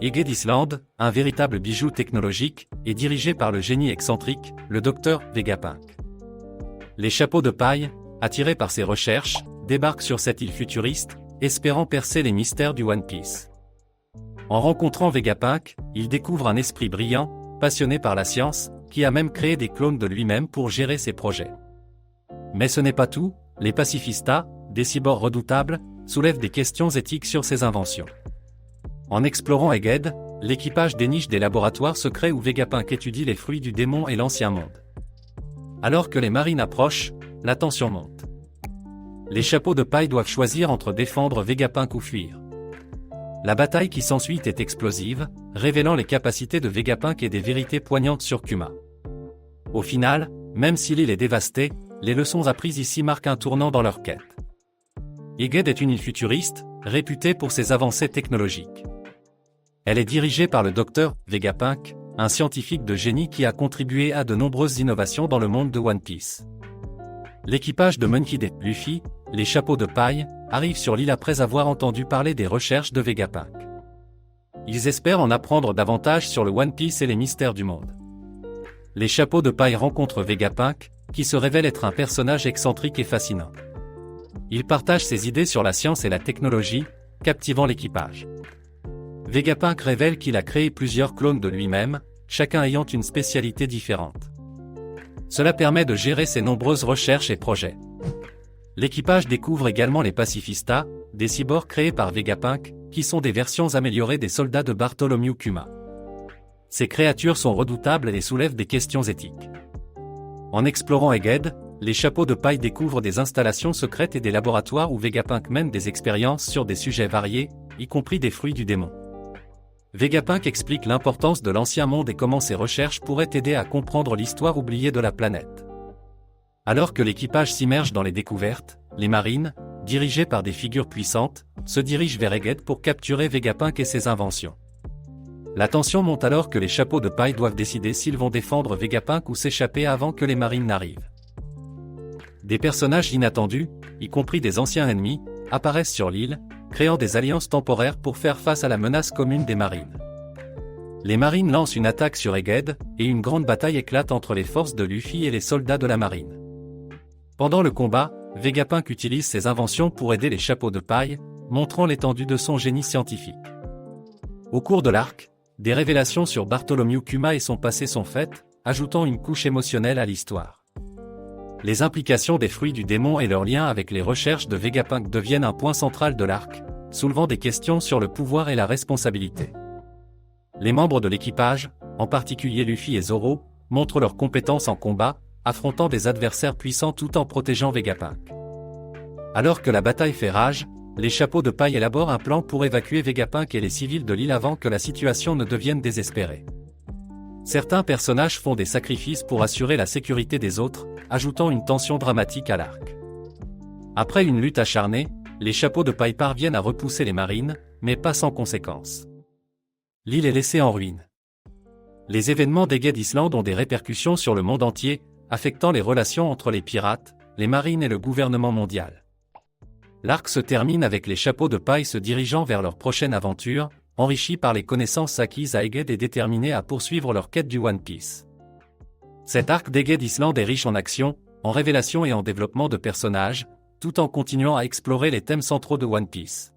Egged Island, un véritable bijou technologique, est dirigé par le génie excentrique, le Dr Vegapunk. Les chapeaux de paille, attirés par ses recherches, débarquent sur cette île futuriste, espérant percer les mystères du One Piece. En rencontrant Vegapunk, il découvre un esprit brillant, passionné par la science, qui a même créé des clones de lui-même pour gérer ses projets. Mais ce n'est pas tout, les pacifistas, des cyborgs redoutables, soulèvent des questions éthiques sur ses inventions. En explorant Egged, l'équipage déniche des laboratoires secrets où Vegapunk étudie les fruits du démon et l'ancien monde. Alors que les marines approchent, la tension monte. Les chapeaux de paille doivent choisir entre défendre Vegapunk ou fuir. La bataille qui s'ensuit est explosive, révélant les capacités de Vegapunk et des vérités poignantes sur Kuma. Au final, même si l'île est dévastée, les leçons apprises ici marquent un tournant dans leur quête. Egged est une île futuriste, réputée pour ses avancées technologiques. Elle est dirigée par le Dr Vegapunk, un scientifique de génie qui a contribué à de nombreuses innovations dans le monde de One Piece. L'équipage de Monkey D. Luffy, les chapeaux de paille, arrive sur l'île après avoir entendu parler des recherches de Vegapunk. Ils espèrent en apprendre davantage sur le One Piece et les mystères du monde. Les chapeaux de paille rencontrent Vegapunk, qui se révèle être un personnage excentrique et fascinant. Il partage ses idées sur la science et la technologie, captivant l'équipage. Vegapunk révèle qu'il a créé plusieurs clones de lui-même, chacun ayant une spécialité différente. Cela permet de gérer ses nombreuses recherches et projets. L'équipage découvre également les pacifistas, des cyborgs créés par Vegapunk, qui sont des versions améliorées des soldats de Bartholomew Kuma. Ces créatures sont redoutables et soulèvent des questions éthiques. En explorant Egged, les chapeaux de paille découvrent des installations secrètes et des laboratoires où Vegapunk mène des expériences sur des sujets variés, y compris des fruits du démon. Vegapunk explique l'importance de l'ancien monde et comment ses recherches pourraient aider à comprendre l'histoire oubliée de la planète. Alors que l'équipage s'immerge dans les découvertes, les marines, dirigées par des figures puissantes, se dirigent vers Egged pour capturer Vegapunk et ses inventions. La tension monte alors que les chapeaux de paille doivent décider s'ils vont défendre Vegapunk ou s'échapper avant que les marines n'arrivent. Des personnages inattendus, y compris des anciens ennemis, apparaissent sur l'île, créant des alliances temporaires pour faire face à la menace commune des marines. Les marines lancent une attaque sur Egged, et une grande bataille éclate entre les forces de Luffy et les soldats de la marine. Pendant le combat, Vegapunk utilise ses inventions pour aider les chapeaux de paille, montrant l'étendue de son génie scientifique. Au cours de l'arc, des révélations sur Bartholomew Kuma et son passé sont faites, ajoutant une couche émotionnelle à l'histoire. Les implications des fruits du démon et leur lien avec les recherches de Vegapunk deviennent un point central de l'arc, soulevant des questions sur le pouvoir et la responsabilité. Les membres de l'équipage, en particulier Luffy et Zoro, montrent leurs compétences en combat, affrontant des adversaires puissants tout en protégeant Vegapunk. Alors que la bataille fait rage, les chapeaux de paille élaborent un plan pour évacuer Vegapunk et les civils de l'île avant que la situation ne devienne désespérée. Certains personnages font des sacrifices pour assurer la sécurité des autres, ajoutant une tension dramatique à l'arc. Après une lutte acharnée, les chapeaux de paille parviennent à repousser les marines, mais pas sans conséquences. L'île est laissée en ruine. Les événements d'Egged Island ont des répercussions sur le monde entier, affectant les relations entre les pirates, les marines et le gouvernement mondial. L'arc se termine avec les chapeaux de paille se dirigeant vers leur prochaine aventure, enrichis par les connaissances acquises à Egged et déterminés à poursuivre leur quête du One Piece. Cet arc d'Egged Island est riche en action, en révélations et en développement de personnages, tout en continuant à explorer les thèmes centraux de One Piece.